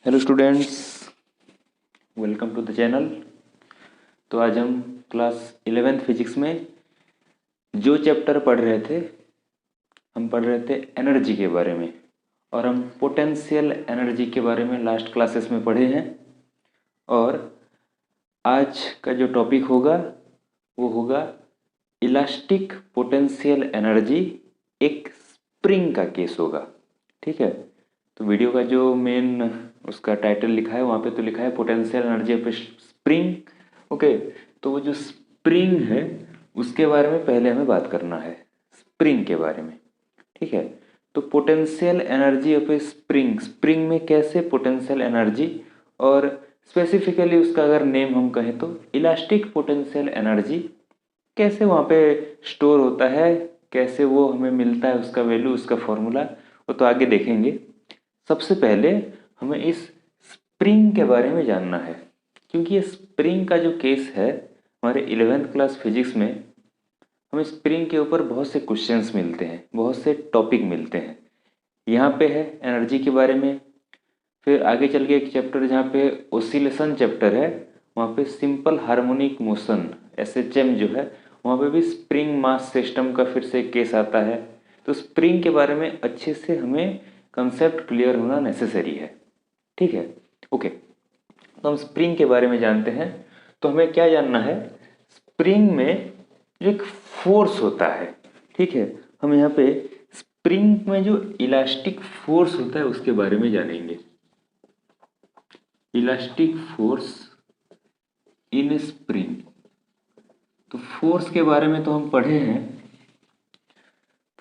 Hello students, welcome to the channel. तो आज हम क्लास 11th फिजिक्स में जो चैप्टर पढ़ रहे थे, हम पढ़ रहे थे एनर्जी के बारे में, और हम पोटेंशियल एनर्जी के बारे में लास्ट क्लासेस में पढ़े हैं। और आज का जो टॉपिक होगा वो होगा इलास्टिक पोटेंशियल एनर्जी, एक स्प्रिंग का केस होगा। ठीक है, तो वीडियो का जो मेन उसका टाइटल लिखा है वहाँ पे तो लिखा है potential energy of spring. Okay, तो वो जो स्प्रिंग है उसके बारे में पहले हमें बात करना है, स्प्रिंग के बारे में। ठीक है, तो potential energy of A spring, spring में कैसे पोटेंशियल एनर्जी, और स्पेसिफिकली उसका अगर नेम हम कहें तो इलास्टिक पोटेंशियल एनर्जी कैसे वहाँ पे स्टोर होता है, कैसे वो हमें मिलता है, उसका वैल्यू, उसका फॉर्मूला, वो तो आगे देखेंगे। सबसे पहले हमें इस स्प्रिंग के बारे में जानना है, क्योंकि ये स्प्रिंग का जो केस है हमारे 11th क्लास फिजिक्स में हमें स्प्रिंग के ऊपर बहुत से क्वेश्चंस मिलते हैं, बहुत से टॉपिक मिलते हैं। यहाँ पे है एनर्जी के बारे में, फिर आगे चल के एक चैप्टर जहाँ पे ओसिलेशन चैप्टर है, वहाँ पे सिंपल हार्मोनिक मोशन SHM जो है, वहाँ पे भी स्प्रिंग मास सिस्टम का फिर से केस आता है। तो स्प्रिंग के बारे में अच्छे से हमें कंसेप्ट क्लियर होना नेसेसरी है। ठीक है, ओके, तो हम स्प्रिंग के बारे में जानते हैं। तो हमें क्या जानना है, स्प्रिंग में जो एक फोर्स होता है। ठीक है, हम यहाँ पे स्प्रिंग में जो इलास्टिक फोर्स होता है उसके बारे में जानेंगे। इलास्टिक फोर्स इन स्प्रिंग, तो फोर्स के बारे में तो हम पढ़े हैं,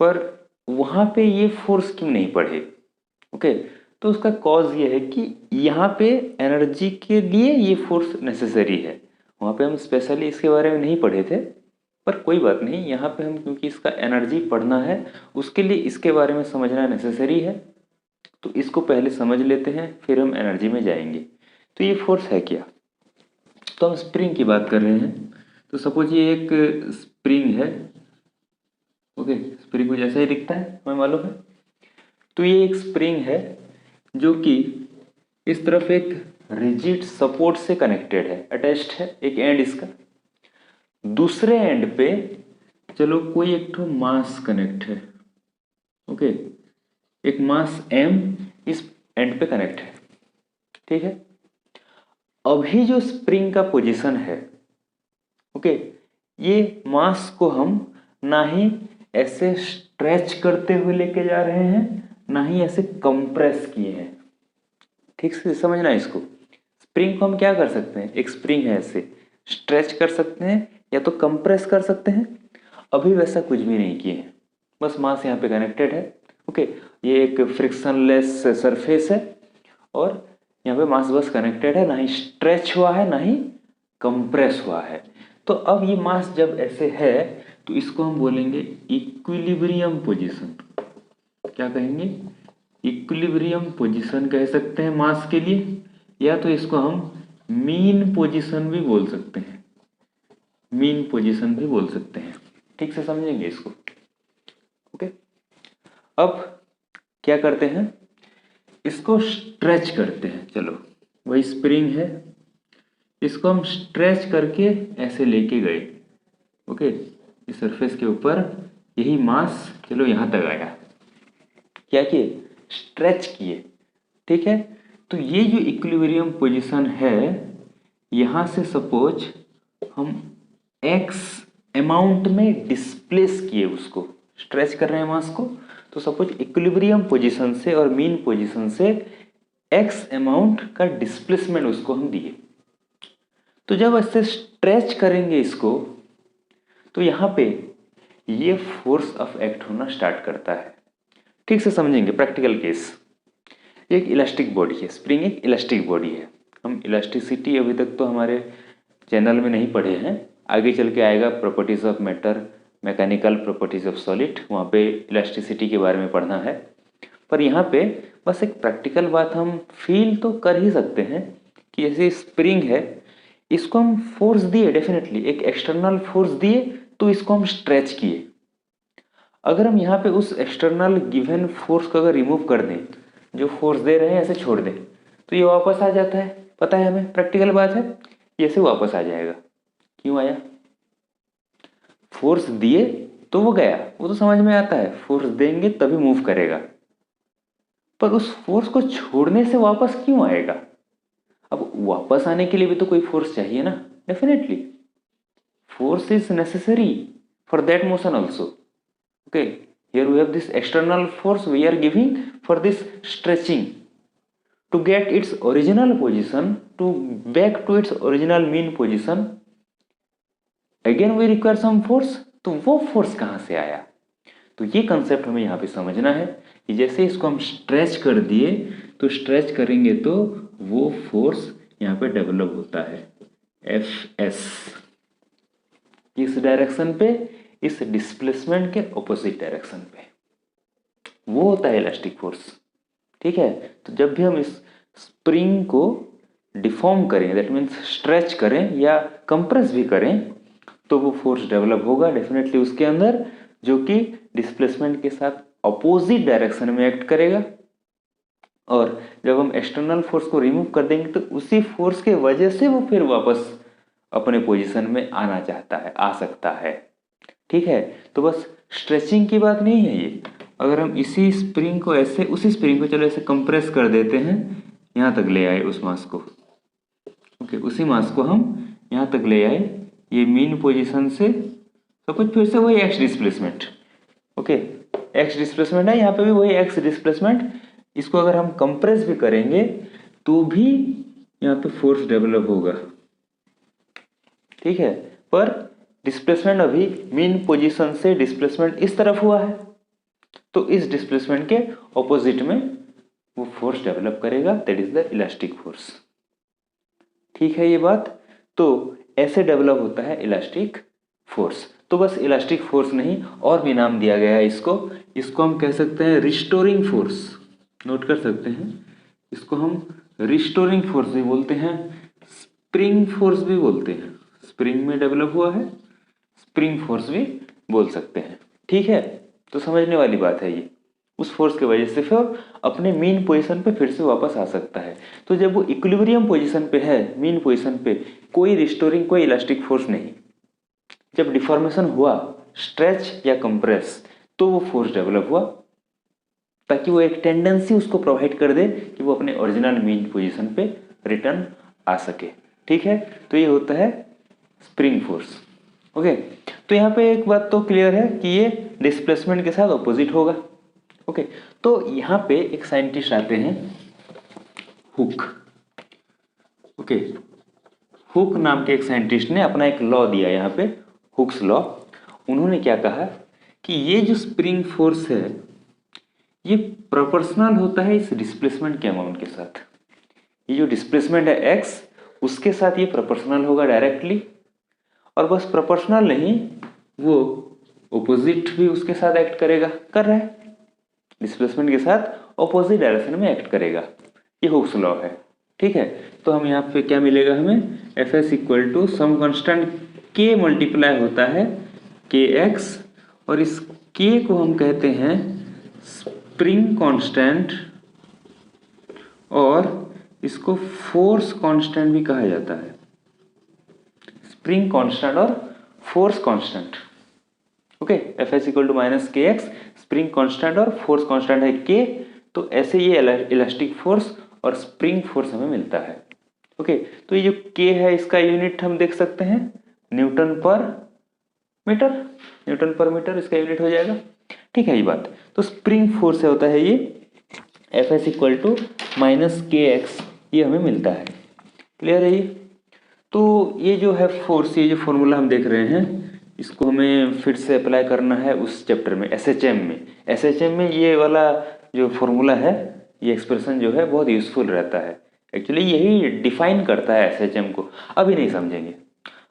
पर वहां पे ये फोर्स क्यों नहीं पढ़े। ओके, तो उसका कॉज ये है कि यहाँ पे एनर्जी के लिए ये फोर्स नेसेसरी है। वहाँ पे हम स्पेशली इसके बारे में नहीं पढ़े थे, पर कोई बात नहीं, यहाँ पे हम क्योंकि इसका एनर्जी पढ़ना है उसके लिए इसके बारे में समझना नेसेसरी है। तो इसको पहले समझ लेते हैं, फिर हम एनर्जी में जाएंगे। तो ये फोर्स है क्या, तो हम स्प्रिंग की बात कर रहे हैं। तो सपोज ये एक स्प्रिंग है। ओके, स्प्रिंग कुछ ऐसा ही दिखता है, हमें मालूम है। तो ये एक स्प्रिंग है जो कि इस तरफ एक रिजिड सपोर्ट से कनेक्टेड है, अटैच्ड है, एक एंड इसका। दूसरे एंड पे चलो कोई एक तो मास कनेक्ट है। ओके, एक मास m इस एंड पे कनेक्ट है। ठीक है, अभी जो स्प्रिंग का पोजीशन है, ओके, ये मास को हम ना ही ऐसे स्ट्रेच करते हुए लेके जा रहे हैं, ना ही ऐसे कंप्रेस किए हैं। ठीक से समझना इसको। स्प्रिंग को हम क्या कर सकते हैं, एक स्प्रिंग है ऐसे स्ट्रेच कर सकते हैं या तो कंप्रेस कर सकते हैं। अभी वैसा कुछ भी नहीं किए हैं, बस मास यहाँ पे कनेक्टेड है। ओके, ये एक फ्रिक्शनलेस सरफेस है और यहाँ पे मास बस कनेक्टेड है, ना ही स्ट्रेच हुआ है ना ही कंप्रेस हुआ है। तो अब ये मास जब ऐसे है तो इसको हम बोलेंगे इक्विलिब्रियम पोजीशन। क्या कहेंगे, इक्विलिब्रियम पोजीशन कह सकते हैं मास के लिए, या तो इसको हम मीन पोजीशन भी बोल सकते हैं, मीन पोजीशन भी बोल सकते हैं। ठीक से समझेंगे इसको। ओके, अब क्या करते हैं, इसको स्ट्रेच करते हैं। चलो, वही स्प्रिंग है, इसको हम स्ट्रेच करके ऐसे लेके गए। ओके, इस सरफेस के ऊपर यही मास चलो यहां तक आया, क्या किए, स्ट्रेच किए। ठीक है, तो ये जो इक्विलिब्रियम पोजीशन है, यहां से सपोज हम x अमाउंट में डिस्प्लेस किए, उसको स्ट्रेच कर रहे हैं मास को। तो सपोज इक्विलिब्रियम पोजीशन से और मीन पोजीशन से x अमाउंट का डिस्प्लेसमेंट उसको हम दिए। तो जब ऐसे स्ट्रेच करेंगे इसको, तो यहां पे ये फोर्स ऑफ एक्ट होना स्टार्ट करता है। ठीक से समझेंगे प्रैक्टिकल केस। एक इलास्टिक बॉडी है, स्प्रिंग एक इलास्टिक बॉडी है। हम इलास्टिसिटी अभी तक तो हमारे चैनल में नहीं पढ़े हैं, आगे चल के आएगा properties of matter, mechanical properties of solid, वहाँ पे इलास्टिसिटी के बारे में पढ़ना है। पर यहाँ पे बस एक प्रैक्टिकल बात हम फील तो कर ही सकते हैं कि ऐसे स्प्रिंग है, इसको हम फोर्स दिए, डेफिनेटली एक एक्सटर्नल फोर्स दिए, तो इसको हम स्ट्रेच किए। अगर हम यहाँ पे उस एक्सटर्नल गिवन फोर्स को अगर रिमूव कर दें, जो फोर्स दे रहे हैं ऐसे छोड़ दें, तो ये वापस आ जाता है, पता है हमें, प्रैक्टिकल बात है, ये ऐसे वापस आ जाएगा। क्यों आया? फोर्स दिए तो वो गया, वो तो समझ में आता है, फोर्स देंगे तभी मूव करेगा, पर उस फोर्स को छोड़ने से वापस क्यों आएगा? अब वापस आने के लिए भी तो कोई फोर्स चाहिए ना, definitely force is necessary for that motion also. Okay, here we have this external force we are giving for this stretching to get its original position, to back to its original mean position, again we require some force. तो वो force कहाँ से आया? तो ये concept हमें यहाँ पे समझना है कि जैसे इसको हम स्ट्रेच कर दिए तो स्ट्रेच करेंगे तो वो फोर्स यहाँ पे डेवलप होता है, एफ एस, इस डायरेक्शन पे, इस डिस्प्लेसमेंट के ऑपोजिट डायरेक्शन पे, वो होता है इलास्टिक फोर्स। ठीक है, तो जब भी हम इस स्प्रिंग को डिफॉर्म करें, दैट मीन्स स्ट्रेच करें या कंप्रेस भी करें, तो वो फोर्स डेवलप होगा डेफिनेटली उसके अंदर, जो कि डिस्प्लेसमेंट के साथ ऑपोजिट डायरेक्शन में एक्ट करेगा। और जब हम एक्सटर्नल फोर्स को रिमूव कर देंगे तो उसी फोर्स के वजह से वो फिर वापस अपने पोजीशन में आना चाहता है, आ सकता है। ठीक है, तो बस स्ट्रेचिंग की बात नहीं है ये। अगर हम इसी स्प्रिंग को ऐसे, उसी स्प्रिंग को चलो ऐसे कंप्रेस कर देते हैं, यहाँ तक ले आए उस मास को, ओके, उसी मास को हम यहाँ तक ले आए, ये मीन पोजीशन से सब कुछ फिर से वही x displacement, okay, x displacement है, यहाँ पे भी वही एक्स डिस्प्लेसमेंट। इसको अगर हम कंप्रेस भी करेंगे तो भी यहाँ पे फोर्स डेवलप होगा। ठीक है, पर डिस्प्लेसमेंट अभी मीन पोजीशन से डिस्प्लेसमेंट इस तरफ हुआ है, तो इस डिस्प्लेसमेंट के ऑपोजिट में वो फोर्स डेवलप करेगा, that is the elastic force. ठीक है ये बात, तो ऐसे डेवलप होता है इलास्टिक फोर्स। तो बस इलास्टिक फोर्स नहीं, और भी नाम दिया गया है इसको हम कह सकते हैं रिस्टोरिंग फोर्स, नोट कर सकते हैं, इसको हम रिस्टोरिंग फोर्स भी बोलते हैं, स्प्रिंग फोर्स भी बोलते हैं, स्प्रिंग में डेवलप हुआ है, स्प्रिंग फोर्स भी बोल सकते हैं। ठीक है, तो समझने वाली बात है ये, उस फोर्स की वजह से फिर अपने मीन पोजीशन पे फिर से वापस आ सकता है। तो जब वो इक्विलिब्रियम पोजीशन पे है, मीन पोजीशन पे, कोई रिस्टोरिंग, कोई इलास्टिक फोर्स नहीं, जब डिफॉर्मेशन हुआ, स्ट्रेच या कंप्रेस, तो वो फोर्स डेवलप हुआ, ताकि वो एक टेंडेंसी उसको प्रोवाइड कर दे कि वो अपने ओरिजिनल मीन पोजीशन पे रिटर्न आ सके। ठीक है, तो ये होता है स्प्रिंग फोर्स। ओके, तो यहाँ पे एक बात तो क्लियर है कि ये डिस्प्लेसमेंट के साथ ऑपोजिट होगा। ओके, तो यहाँ पे एक साइंटिस्ट आते हैं, हुक। ओके, हुक नाम के एक साइंटिस्ट ने अपना एक लॉ दिया यहाँ पे, हुक्स लॉ। उन्होंने क्या कहा कि ये जो स्प्रिंग फोर्स है ये प्रोपोर्शनल होता है इस डिस्प्लेसमेंट के अमाउंट के साथ। ये जो डिस्प्लेसमेंट है एक्स, उसके साथ ये प्रोपोर्शनल होगा डायरेक्टली, और बस प्रोपोर्शनल नहीं, वो ऑपोजिट भी उसके साथ एक्ट करेगा, कर रहा है, डिस्प्लेसमेंट के साथ ऑपोजिट डायरेक्शन में एक्ट करेगा। ये हुक्स लॉ है। ठीक है, तो हम यहाँ पे क्या मिलेगा हमें, F S equal to some constant K multiply होता है के एक्स, और इस के को हम कहते हैं स्प्रिंग कांस्टेंट, और इसको फोर्स कांस्टेंट भी कहा जाता है, स्प्रिंग कांस्टेंट और force constant. Okay, F S equal to minus K X, spring constant और फोर्स कांस्टेंट है के, तो ऐसे ये इलास्टिक फोर्स और स्प्रिंग फोर्स हमें मिलता है। ओके, तो ये जो के है इसका यूनिट हम देख सकते हैं न्यूटन पर मीटर, न्यूटन पर मीटर इसका यूनिट हो जाएगा। ठीक है ये बात, तो स्प्रिंग फोर्स से होता है ये F S equal to minus K X, ये हमें मिलता है। क्लियर है ये? तो ये जो है फोर्स, ये जो फॉर्मूला हम देख रहे हैं, इसको हमें फिर से अप्लाई करना है उस चैप्टर में, एसएचएम में। एसएचएम में ये वाला जो फॉर्मूला है, ये एक्सप्रेशन जो है बहुत यूजफुल रहता है, एक्चुअली यही डिफाइन करता है एसएचएम को। अभी नहीं समझेंगे,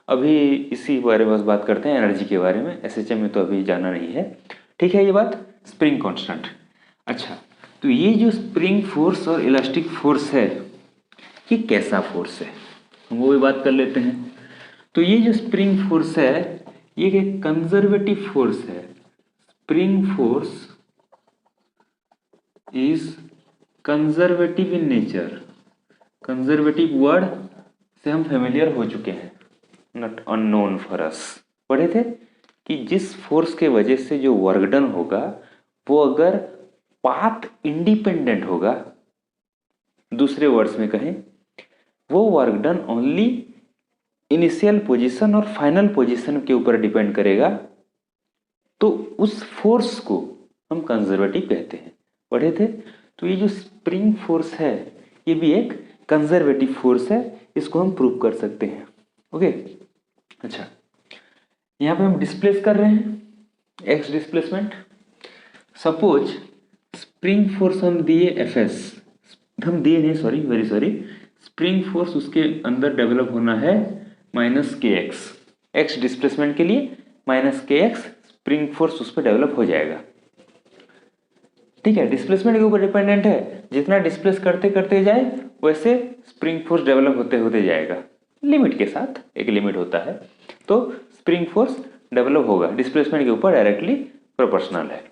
अभी इसी बारे में बस बात करते हैं, एनर्जी के बारे में, एसएचएम में तो अभी जाना नहीं है। ठीक है ये बात, स्प्रिंग कांस्टेंट। अच्छा, तो ये जो स्प्रिंग फोर्स और इलास्टिक फोर्स है, ये कैसा फोर्स है, हम वो भी बात कर लेते हैं। तो ये जो स्प्रिंग फोर्स है ये एक कंजर्वेटिव फोर्स है। Spring force is conservative in nature, conservative word से हम फेमिलियर हो चुके हैं, नॉट अननोन फॉर अस। पढ़े थे कि जिस फोर्स के वजह से जो वर्क डन होगा वो अगर पाथ इंडिपेंडेंट होगा, दूसरे वर्ड्स में कहें वो work done only initial position और फाइनल पोजीशन के ऊपर डिपेंड करेगा, तो उस फोर्स को हम कंजर्वेटिव कहते हैं। पढ़े थे। तो ये जो स्प्रिंग फोर्स है ये भी एक कंजर्वेटिव फोर्स है, इसको हम प्रूव कर सकते हैं। ओके, अच्छा, यहाँ पे हम डिस्प्लेस कर रहे हैं x displacement. Suppose spring force हम दिए Fs, हम दिए नहीं, sorry, very sorry, spring force उसके अंदर डेवलप होना है -kx, एक्स डिस्प्लेसमेंट के लिए -kx स्प्रिंग फोर्स उस पर डेवलप हो जाएगा। ठीक है, डिस्प्लेसमेंट के ऊपर डिपेंडेंट है, जितना डिस्प्लेस करते करते जाए वैसे स्प्रिंग फोर्स डेवलप होते होते जाएगा, लिमिट के साथ, एक लिमिट होता है। तो स्प्रिंग फोर्स डेवलप होगा, डिस्प्लेसमेंट के ऊपर डायरेक्टली प्रोपोर्शनल है।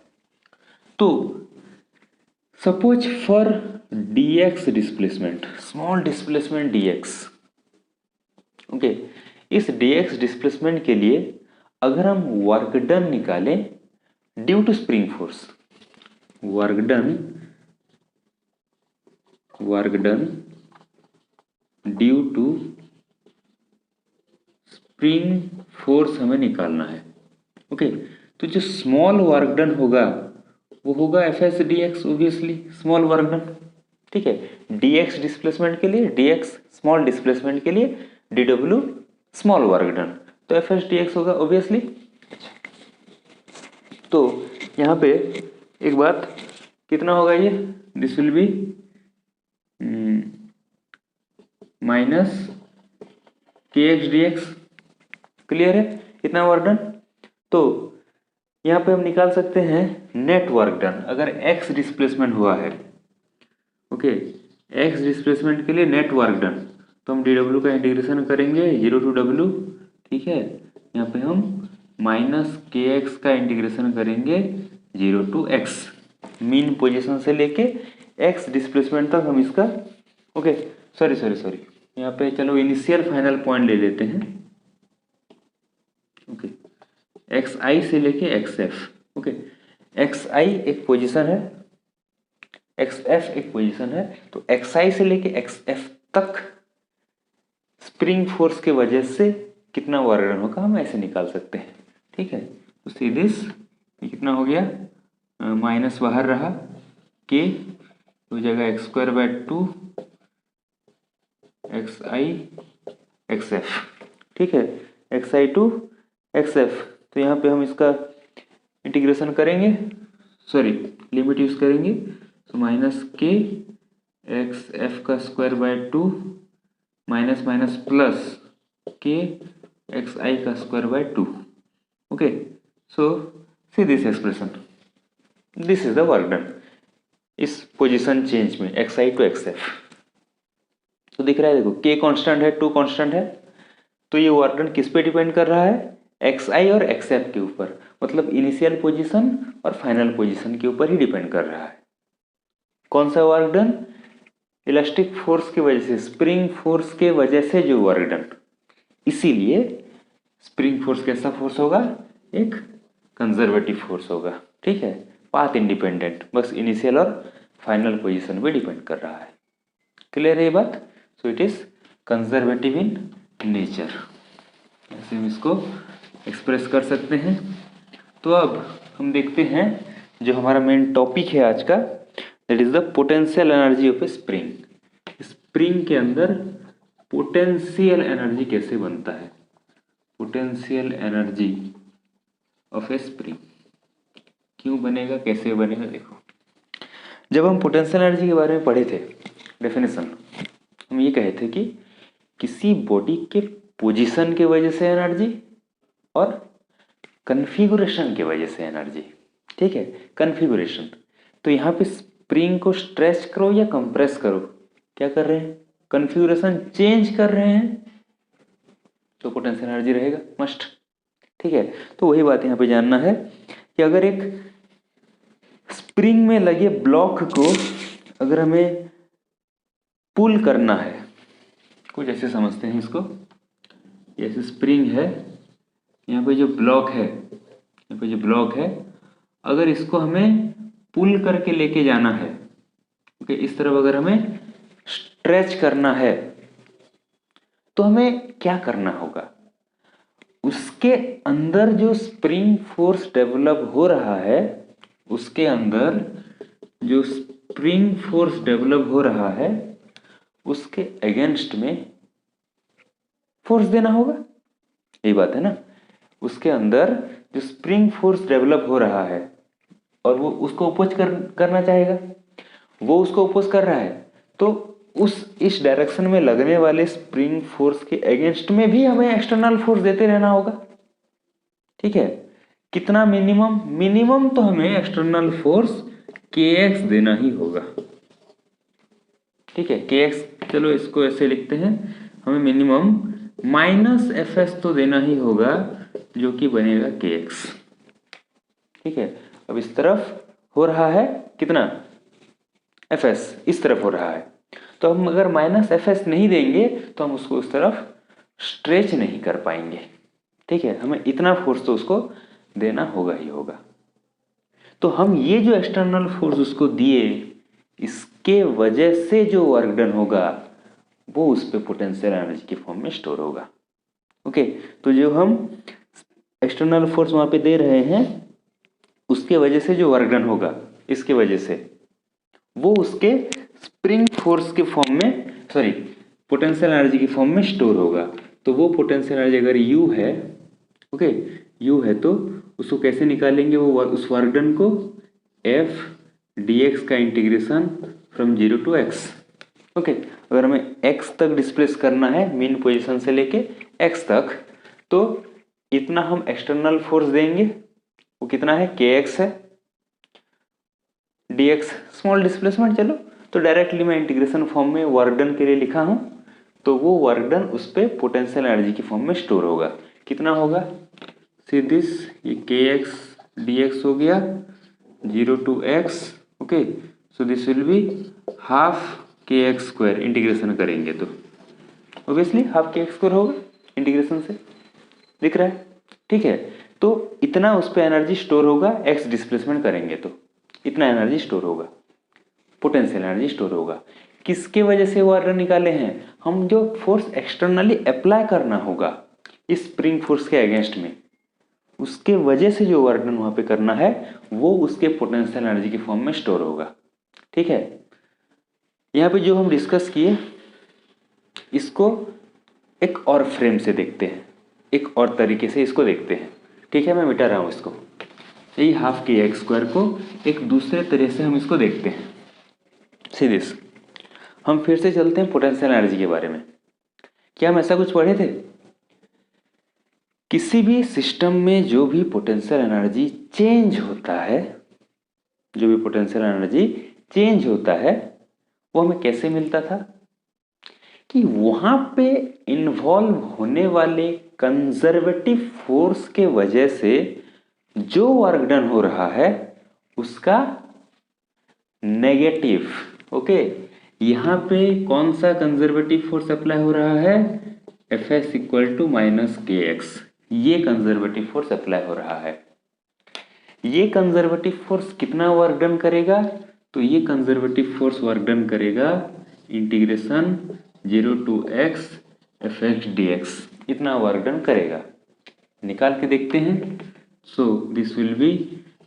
तो suppose for dx displacement, small displacement dx, okay, इस dx डिस्प्लेसमेंट के लिए अगर हम वर्क डन निकालें due to spring force, work done due to spring force हमें निकालना है। ओके, तो जो स्मॉल वर्क डन होगा वो होगा Fs dx, obviously small work done. ठीक है, dx डिस्प्लेसमेंट के लिए, dx स्मॉल डिस्प्लेसमेंट के लिए dw स्मॉल वर्क डन, तो Fs dx होगा ओबियसली। तो यहाँ पे एक बात, कितना होगा ये, this will be -kx dx, clear है, इतना वर्क डन। तो यहाँ पे हम निकाल सकते हैं नेट वर्क डन अगर x डिस्प्लेसमेंट हुआ है। ओके, x डिस्प्लेसमेंट के लिए नेट वर्क डन, तो हम dw का इंटीग्रेशन करेंगे 0 to w। ठीक है, यहाँ पे हम -kx का इंटीग्रेशन करेंगे 0 to x, मीन पोजीशन से लेके x डिस्प्लेसमेंट तक हम इसका, ओके, सॉरी, यहाँ पे चलो इनिशियल फाइनल पॉइंट ले लेते हैं। ओके, xi से लेके xf, ओके, xi एक पोजीशन है, xf एक पोजीशन है, तो xi से लेके xf तक स्प्रिंग फोर्स के वजह से कितना वर्क डन होगा हम ऐसे निकाल सकते हैं। ठीक है, तो सीधीस कितना हो गया, माइनस बाहर रहा, k हो जाएगा x²/2 xi xf। ठीक है, xi to xf, तो यहाँ पे हम इसका इंटीग्रेशन करेंगे, सॉरी लिमिट यूज करेंगे, तो -k xf²/2 minus minus plus k xi²/2। Okay, so see this expression, this is the work done इस पोजीशन चेंज में xi to xf। तो दिख रहा है, देखो k कांस्टेंट है, 2 कांस्टेंट है, तो ये वर्क डन किस पे डिपेंड कर रहा है, xi और xf के ऊपर, मतलब इनिशियल पोजीशन और फाइनल पोजीशन के ऊपर ही डिपेंड कर रहा है। कौन सा वर्क डन, इलास्टिक फोर्स की वजह से, स्प्रिंग फोर्स के वजह से जो वर्क डन, इसीलिए स्प्रिंग फोर्स कैसा फोर्स होगा, एक कंजर्वेटिव फोर्स होगा। ठीक है, पाथ इंडिपेंडेंट, बस इनिशियल और फाइनल पोजीशन पे डिपेंड कर रहा है। क्लियर है ये बात। So it is conservative in nature, ऐसे हम इसको एक्सप्रेस कर सकते हैं। तो अब हम देखते हैं जो हमारा मेन टॉपिक है आज का, that is the potential energy of A spring. Spring के अंदर पोटेंशियल एनर्जी कैसे बनता है, potential energy of A spring क्यों बनेगा, कैसे बनेगा। देखो, जब हम पोटेंशियल एनर्जी के बारे में पढ़े थे डेफिनेशन, हम ये कहे थे कि किसी बॉडी के पोजीशन के वजह से एनर्जी और कन्फिगुरेशन के वजह से एनर्जी। ठीक है, कन्फिगुरेशन, तो यहाँ पे स्प्रिंग को स्ट्रेच करो या कंप्रेस करो, क्या कर रहे हैं, कन्फिगुरेशन चेंज कर रहे हैं, तो पोटेंशियल एनर्जी रहेगा मस्ट। ठीक है, तो वही बात यहाँ पे जानना है कि अगर एक स्प्रिंग में लगे ब्लॉक को अगर हमें पुल करना है, कुछ ऐसे समझते हैं इसको। जैसे स्प्रिंग है, यहाँ पे जो ब्लॉक है, यहाँ पे जो ब्लॉक है, अगर इसको हमें पुल करके लेके जाना है, ओके, इस तरफ अगर हमें स्ट्रेच करना है तो हमें क्या करना होगा? उसके अंदर जो स्प्रिंग फोर्स डेवलप हो रहा है, उसके अंदर जो स्प्रिंग फोर्स डेवलप हो रहा है उसके अगेंस्ट में फोर्स देना होगा। यही बात है ना। उसके अंदर जो स्प्रिंग फोर्स डेवलप हो रहा है और वो उसको अपोज करना चाहेगा, वो उसको अपोज कर रहा है, तो इस डायरेक्शन में लगने वाले स्प्रिंग फोर्स के अगेंस्ट में भी हमें एक्सटर्नल फोर्स देते रहना होगा। ठीक है, कितना? मिनिमम तो हमें एक्सटर्नल फोर्स kx देना ही होगा। ठीक है, kx, चलो इसको ऐसे लिखते हैं, हमें मिनिमम -fs तो देना ही होगा, जो कि बनेगा kx। ठीक है, अब इस तरफ हो रहा है कितना? fs इस तरफ हो रहा है, तो हम अगर -fs नहीं देंगे तो हम उसको उस तरफ स्ट्रेच नहीं कर पाएंगे। ठीक है, हमें इतना फोर्स तो उसको देना होगा ही होगा। तो हम ये जो एक्सटर्नल फोर्स उसको दिए, इसके वजह से जो वर्क डन होगा वो उस पे पोटेंशियल एनर्जी के फॉर्म में स्टोर होगा। ओके, तो जो हम एक्सटर्नल फोर्स वहां पे दे रहे हैं उसके वजह से जो वर्क डन होगा, इसके वजह से वो उसके स्प्रिंग फोर्स के फॉर्म में, सॉरी, पोटेंशियल एनर्जी के फॉर्म में स्टोर होगा। तो वो पोटेंशियल एनर्जी अगर U है, ओके, U है, तो उसको कैसे निकालेंगे? वो उस वर्क डन को F dx का integration from 0 to x। Okay, अगर हमें x तक डिस्प्लेस करना है मीन पोजीशन से लेके x तक, तो इतना हम एक्सटर्नल फोर्स देंगे, वो कितना है? kx है, dx स्मॉल डिस्प्लेसमेंट। चलो, तो डायरेक्टली मैं इंटीग्रेशन फॉर्म में वर्क डन के लिए लिखा हूं, तो वो वर्क डन उस पर पोटेंशियल एनर्जी की फॉर्म में स्टोर होगा। कितना होगा? सी दिस, ये kx dx हो गया 0 to x। Okay, so this will be half kx square. Integration करेंगे तो ऑब्वियसली हाफ kx स्क्वायर होगा, इंटीग्रेशन से दिख रहा है। ठीक है, तो इतना उस पर एनर्जी स्टोर होगा, x डिस्प्लेसमेंट करेंगे तो इतना एनर्जी स्टोर होगा, पोटेंशियल एनर्जी स्टोर होगा। किसके वजह से वो अर्डर निकाले हैं? हम जो फोर्स एक्सटर्नली अप्लाई करना होगा इस स्प्रिंग फोर्स के अगेंस्ट में, उसके वजह से जो वर्क डन वहां पे करना है वो उसके पोटेंशियल एनर्जी के फॉर्म में स्टोर होगा। ठीक है, यहाँ पे जो हम डिस्कस किए इसको एक और फ्रेम से देखते हैं, एक और तरीके से इसको देखते हैं। ठीक है, मैं मिटा रहा हूँ इसको, यही हाफ kx स्क्वायर को एक दूसरे तरह से हम इसको देखते हैं। सीधे हम फिर से चलते हैं पोटेंशियल एनर्जी के बारे में। क्या हम ऐसा कुछ पढ़े थे? किसी भी सिस्टम में जो भी पोटेंशियल एनर्जी चेंज होता है, जो भी पोटेंशियल एनर्जी चेंज होता है, वो हमें कैसे मिलता था? कि वहां पे इन्वॉल्व होने वाले कंजर्वेटिव फोर्स के वजह से जो वर्क डन हो रहा है उसका नेगेटिव। ओके, यहां पे कौन सा कंजर्वेटिव फोर्स अप्लाई हो रहा है? Fs इक्वल टू -kx, ये कंजर्वेटिव फोर्स अप्लाई हो रहा है। ये कंजर्वेटिव फोर्स कितना वर्क डन करेगा? तो ये कंजर्वेटिव फोर्स वर्क डन करेगा integration 0 to x fx dx, इतना वर्क डन करेगा। निकाल के देखते हैं। So this will be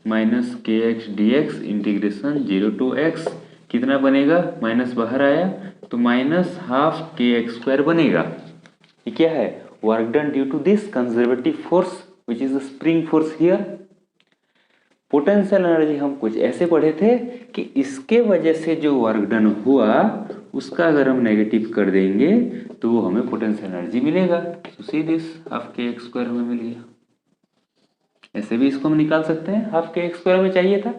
-kx dx integration 0 to x, कितना बनेगा? माइनस बाहर आया तो -हाफ kx स्क्वायर बनेगा। ये क्या है? Work done due to this conservative force which is the spring force here. Potential energy हम कुछ ऐसे पढ़े थे कि इसके वजह से जो वर्क डन हुआ उसका अगर हम नेगेटिव कर देंगे तो वो हमें पोटेंशियल एनर्जी मिलेगा। तो सी दिस, हाफ kx स्क्वायर हमें मिल गया। ऐसे भी इसको हम निकाल सकते हैं, हाफ kx स्क्वायर हमें चाहिए था।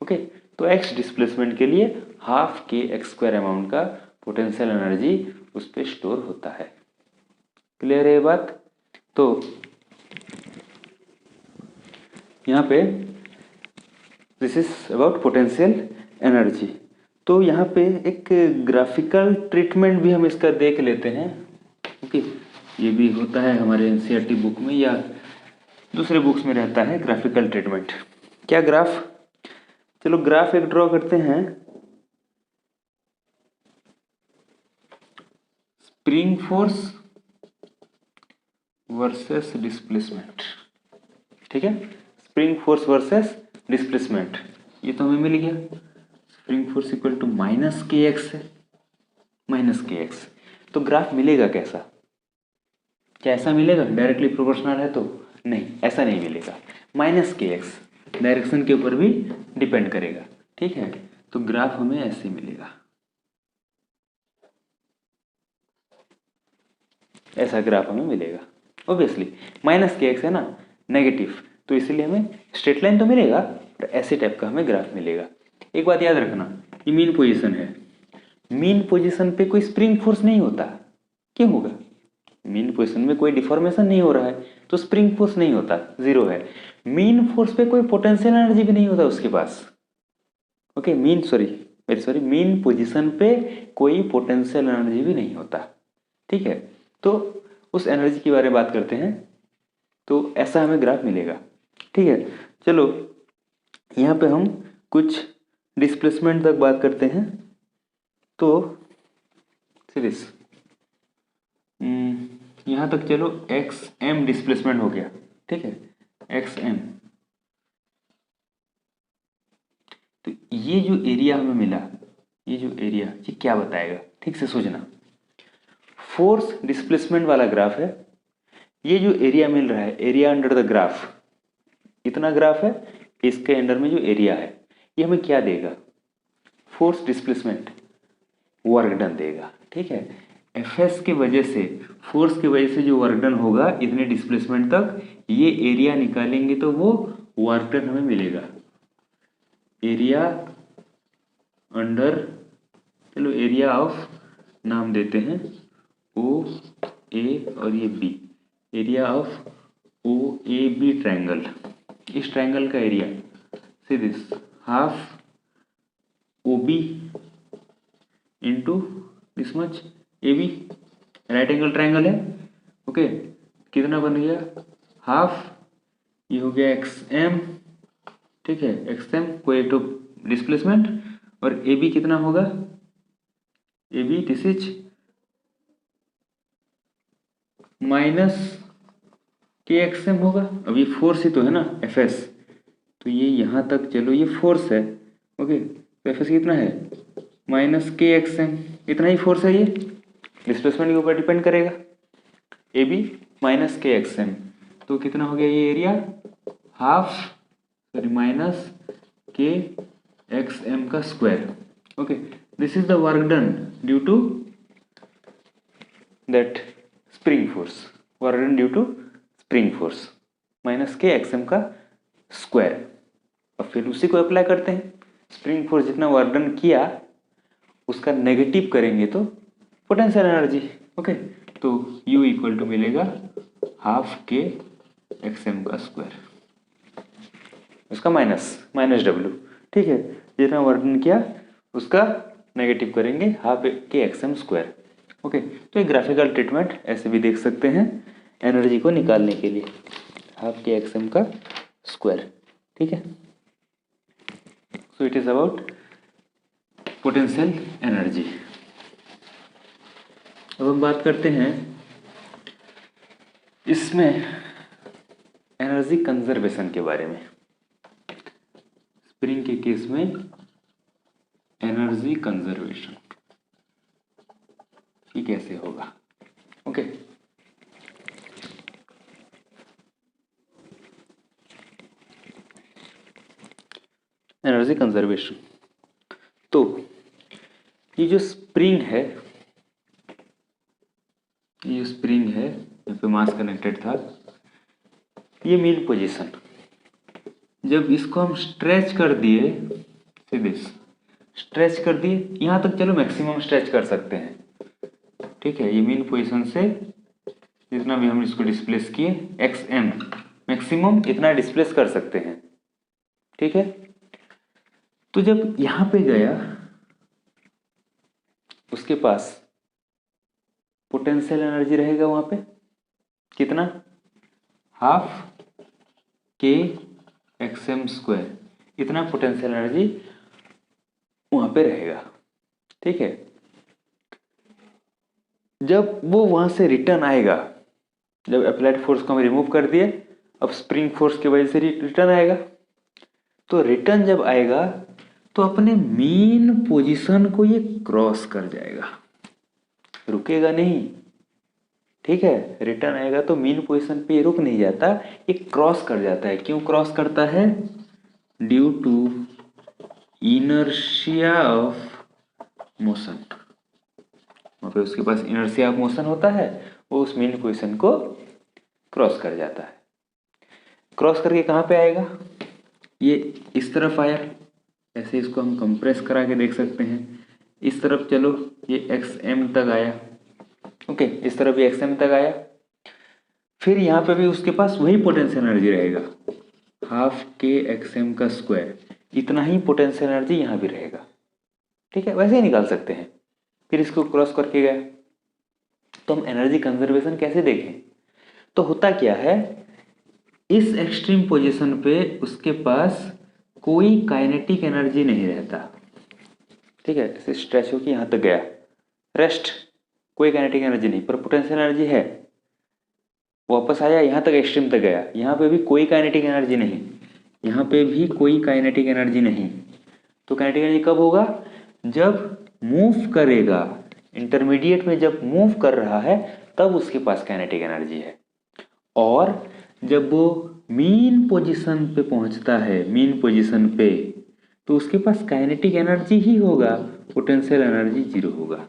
ओके, तो x डिस्प्लेसमेंट के लिए हाफ kx स्क्वायर अमाउंट का पोटेंशियल एनर्जी उस पर स्टोर होता है। क्लियर है ये बात? तो यहाँ पे this is about potential energy. तो यहाँ पे एक ग्राफिकल ट्रीटमेंट भी हम इसका देख लेते हैं। ओके, ये भी होता है हमारे एनसीईआरटी बुक में या दूसरे बुक्स में रहता है ग्राफिकल ट्रीटमेंट। क्या ग्राफ, चलो ग्राफ एक ड्रॉ करते हैं। स्प्रिंग फोर्स वर्सेस डिस्प्लेसमेंट, ठीक है, स्प्रिंग फोर्स वर्सेस डिस्प्लेसमेंट, ये तो हमें मिल गया। Spring force equal to minus K X है, माइनस के एक्स। तो ग्राफ मिलेगा कैसा, क्या ऐसा मिलेगा डायरेक्टली प्रोपोर्शनल है तो नहीं, ऐसा नहीं मिलेगा। माइनस के एक्स डायरेक्शन के ऊपर भी डिपेंड करेगा, ठीक है। तो ग्राफ हमें ऐसे मिलेगा, ऐसा ग्राफ हमें मिलेगा। ऑब्वियसली माइनस के एक्स है ना, नेगेटिव, तो इसलिए हमें स्ट्रेट लाइन तो मिलेगा, पर ऐसे टाइप का हमें ग्राफ मिलेगा। एक बात याद रखना, ये मीन पोजीशन है, मीन पोजीशन पे कोई स्प्रिंग फोर्स नहीं होता। क्यों होगा, मीन पोजीशन में कोई डिफॉर्मेशन नहीं हो रहा है तो स्प्रिंग फोर्स नहीं होता, जीरो है। मीन फोर्स पे कोई पोटेंशियल एनर्जी भी नहीं होता उसके पास। ओके, मीन पोजीशन पे कोई पोटेंशियल एनर्जी भी नहीं होता, ठीक है। तो उस एनर्जी के बारे में बात करते हैं, तो ऐसा हमें ग्राफ मिलेगा, ठीक है। चलो यहाँ पे हम कुछ डिस्प्लेसमेंट तक बात करते हैं। तो सीरीज यहाँ तक चलो एक्स एम डिस्प्लेसमेंट हो गया, ठीक है, एक्स एम। तो ये जो एरिया हमें मिला, ये जो एरिया, ये क्या बताएगा, ठीक से सोचना। फोर्स डिस्प्लेसमेंट वाला ग्राफ है, ये जो एरिया मिल रहा है, एरिया अंडर द ग्राफ, इतना ग्राफ है, इसके अंडर में जो एरिया है ये हमें क्या देगा, फोर्स डिस्प्लेसमेंट, वर्क डन देगा, ठीक है। एफएस की वजह से, फोर्स की वजह से जो वर्क डन होगा इतने डिस्प्लेसमेंट तक, ये एरिया निकालेंगे तो वो वर्क डन हमें मिलेगा। एरिया अंडर, चलो एरिया ऑफ नाम देते हैं ओ ए और ये B, area of O A B triangle, इस ट्रायंगल का area see this half O B into this much A B, right angle triangle है। ओके, कितना बन गया, हाफ, ये हो गया एक्स एम, ठीक है, एक्स एम कोई एक तो डिस्प्लेसमेंट, और ए बी कितना होगा, A B this is minus K X M होगा। अब ये फोर्स ही तो है ना एफ एस, तो ये यहाँ तक चलो ये फोर्स है। ओके, तो एफ एस कितना है, माइनस के एक्स एम, इतना ही फोर्स है, ये डिस्प्लेसमेंट के ऊपर डिपेंड करेगा। A B minus K X M, तो कितना हो गया ये area, half sorry minus K X M का square. Okay, this is the work done due to that spring force, work done due to spring force minus K X M का square. और फिर उसी को अप्लाई करते हैं, spring force जितना work done किया उसका नेगेटिव करेंगे तो पोटेंशियल एनर्जी। ओके, तो U इक्वल टू मिलेगा हाफ के एक्स एम का स्क्वायर, उसका माइनस डब्ल्यू, ठीक है, जितना वर्क डन किया उसका नेगेटिव करेंगे हाफ के एक्स एम स्क्वायर। ओके, तो एक ग्राफिकल ट्रीटमेंट ऐसे भी देख सकते हैं एनर्जी को निकालने के लिए, हाफ के एक्स एम का स्क्वायर, ठीक है। So it is about potential energy. अब हम बात करते हैं इसमें एनर्जी कंजर्वेशन के बारे में। स्प्रिंग के केस में एनर्जी कंजर्वेशन ये कैसे होगा, ओके। एनर्जी कंजर्वेशन, तो ये जो स्प्रिंग है, ये स्प्रिंग है, यहाँ पे मास कनेक्टेड था, ये मीन पोजीशन, जब इसको हम स्ट्रेच कर दिए, सीधे स्ट्रेच कर दिए यहाँ तक, चलो मैक्सिमम स्ट्रेच कर सकते हैं, ठीक है। ये मीन पोजीशन से जितना भी हम इसको डिस्प्लेस किए एक्स एम, मैक्सिमम इतना डिस्प्लेस कर सकते हैं, ठीक है। तो जब यहाँ पे गया उसके पास पोटेंशियल एनर्जी रहेगा वहां पे कितना, हाफ के एक्सएम स्क्वायर, इतना पोटेंशियल एनर्जी वहां पे रहेगा। ठीक है, जब वो वहां से रिटर्न आएगा, जब अप्लाइड फोर्स को हम रिमूव कर दिए, अब स्प्रिंग फोर्स की वजह से रिटर्न आएगा, तो रिटर्न जब आएगा तो अपने मेन पोजीशन को ये क्रॉस कर जाएगा, रुकेगा नहीं। ठीक है, रिटर्न आएगा तो मेन पोजीशन पे ये रुक नहीं जाता, ये क्रॉस कर जाता है। क्यों क्रॉस करता है? Due to inertia of motion. वहां पे उसके पास इनर्शिया ऑफ मोशन होता है, वो उस मेन पोजीशन को क्रॉस कर जाता है। क्रॉस करके कहाँ पे आएगा? ये इस तरफ आया, ऐसे इसको हम कंप्रेस करा के देख सकते हैं। इस तरफ चलो, ये XM तक आया। ओके, इस तरफ ये XM तक आया। फिर यहाँ पे भी उसके पास वही पोटेंशियल एनर्जी रहेगा, हाफ के XM का स्क्वायर, इतना ही पोटेंशियल एनर्जी यहाँ भी रहेगा। ठीक है, वैसे ही निकाल सकते हैं। फिर इसको क्रॉस करके गया, तो हम एनर्जी कंजर्वेशन कैसे देखें? तो होता क्या है, इस एक्सट्रीम पोजीशन पे उसके पास कोई काइनेटिक एनर्जी नहीं रहता। ठीक है, इसे स्ट्रेच होकर यहाँ तक गया, रेस्ट, कोई काइनेटिक एनर्जी नहीं, पर पोटेंशियल एनर्जी है। वापस आया, यहाँ तक एक्सट्रीम तक गया, यहाँ पे भी कोई काइनेटिक एनर्जी नहीं, यहाँ पे भी कोई काइनेटिक एनर्जी नहीं। तो काइनेटिक एनर्जी कब होगा? जब मूव करेगा, इंटरमीडिएट में जब मूव कर रहा है तब उसके पास काइनेटिक एनर्जी है। और जब वो मीन पोजीशन पे पहुंचता है, मीन पोजीशन पे, तो उसके पास काइनेटिक एनर्जी ही होगा, पोटेंशियल एनर्जी जीरो होगा।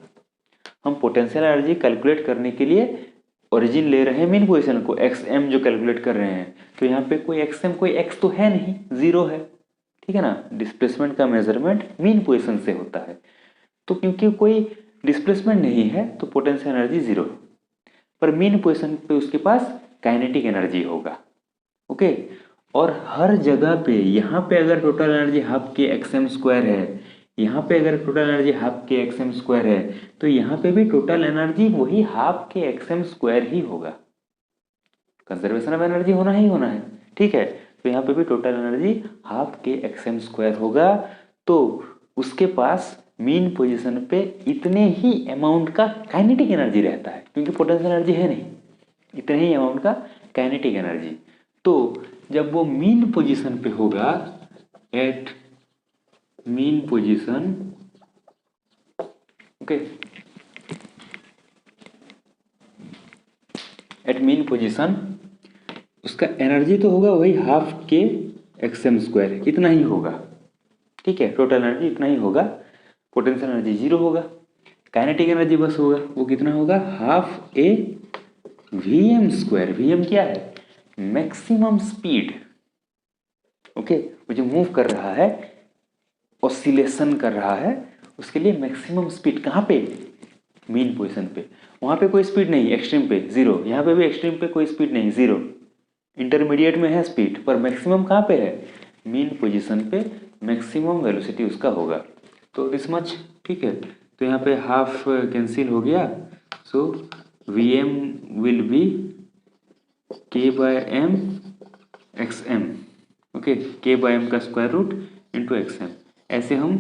हम पोटेंशियल एनर्जी कैलकुलेट करने के लिए ओरिजिन ले रहे हैं मीन पोजीशन को, XM जो कैलकुलेट कर रहे हैं, तो यहाँ पे कोई XM कोई X तो है नहीं, जीरो है। ठीक है ना, डिस्प्लेसमेंट का मेजरमेंट मीन पोजीशन से होता है, तो क्योंकि कोई डिस्प्लेसमेंट नहीं है तो पोटेंशियल एनर्जी जीरो, पर मीन पोजीशन पे उसके पास काइनेटिक एनर्जी होगा। ओके, और हर जगह पे, यहाँ पे अगर total energy half K XM square है, यहाँ पे अगर total energy half K XM square है, तो यहाँ पे भी टोटल एनर्जी वही हाफ के XM स्क्वायर ही होगा। कंजर्वेशन ऑफ एनर्जी होना ही होना है। ठीक है, तो यहाँ पे भी total energy half K XM square होगा, तो उसके पास मीन पोजीशन पे इतने ही अमाउंट का काइनेटिक एनर्जी रहता है, क्योंकि पोटेंशियल एनर्जी है नहीं, इतने ही अमाउंट का काइनेटिक एनर्जी। तो जब वो मीन पोजीशन पे होगा, at mean position, okay, at mean position, उसका एनर्जी तो होगा वही हाफ के XM स्क्वायर, इतना ही होगा। ठीक है, टोटल एनर्जी इतना ही होगा, पोटेंशियल एनर्जी जीरो होगा, काइनेटिक एनर्जी बस होगा, वो कितना होगा, हाफ ए VM स्क्वायर। VM क्या है? Maximum speed. ओके, वो जो मूव कर रहा है, ऑसिलेशन कर रहा है, उसके लिए मैक्सिमम स्पीड कहाँ पे? मीन पोजीशन पे। वहाँ पे कोई स्पीड नहीं, एक्सट्रीम पे जीरो, यहाँ पे भी एक्सट्रीम पे कोई स्पीड नहीं, जीरो। इंटरमीडिएट में है स्पीड, पर मैक्सिमम कहाँ पे है? मीन पोजीशन पे मैक्सिमम वेलोसिटी उसका होगा। तो दिस मच। ठीक है, तो यहाँ पे हाफ कैंसिल हो गया, सो VM will be K/m XM। Okay, K/m का स्क्वायर रूट इंटू XM, ऐसे हम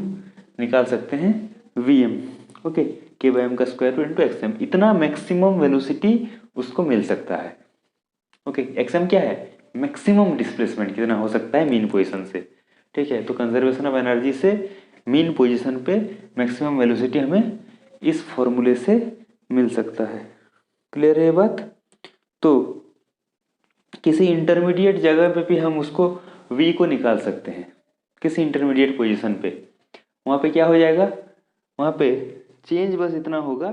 निकाल सकते हैं VM। ओके, K/m का स्क्वायर रूट इंटू XM, इतना मैक्सिमम वेलोसिटी उसको मिल सकता है। ओके, XM क्या है? मैक्सिमम डिस्प्लेसमेंट कितना हो सकता है मीन पोजीशन से। ठीक है, तो कंजर्वेशन ऑफ एनर्जी से मीन पोजीशन पे मैक्सिमम वेलोसिटी हमें इस फॉर्मूले से मिल सकता है। क्लियर है ये बात? तो किसी इंटरमीडिएट जगह पे भी हम उसको V को निकाल सकते हैं, किसी इंटरमीडिएट पोजीशन पे। वहाँ पे क्या हो जाएगा? वहाँ पे चेंज बस इतना होगा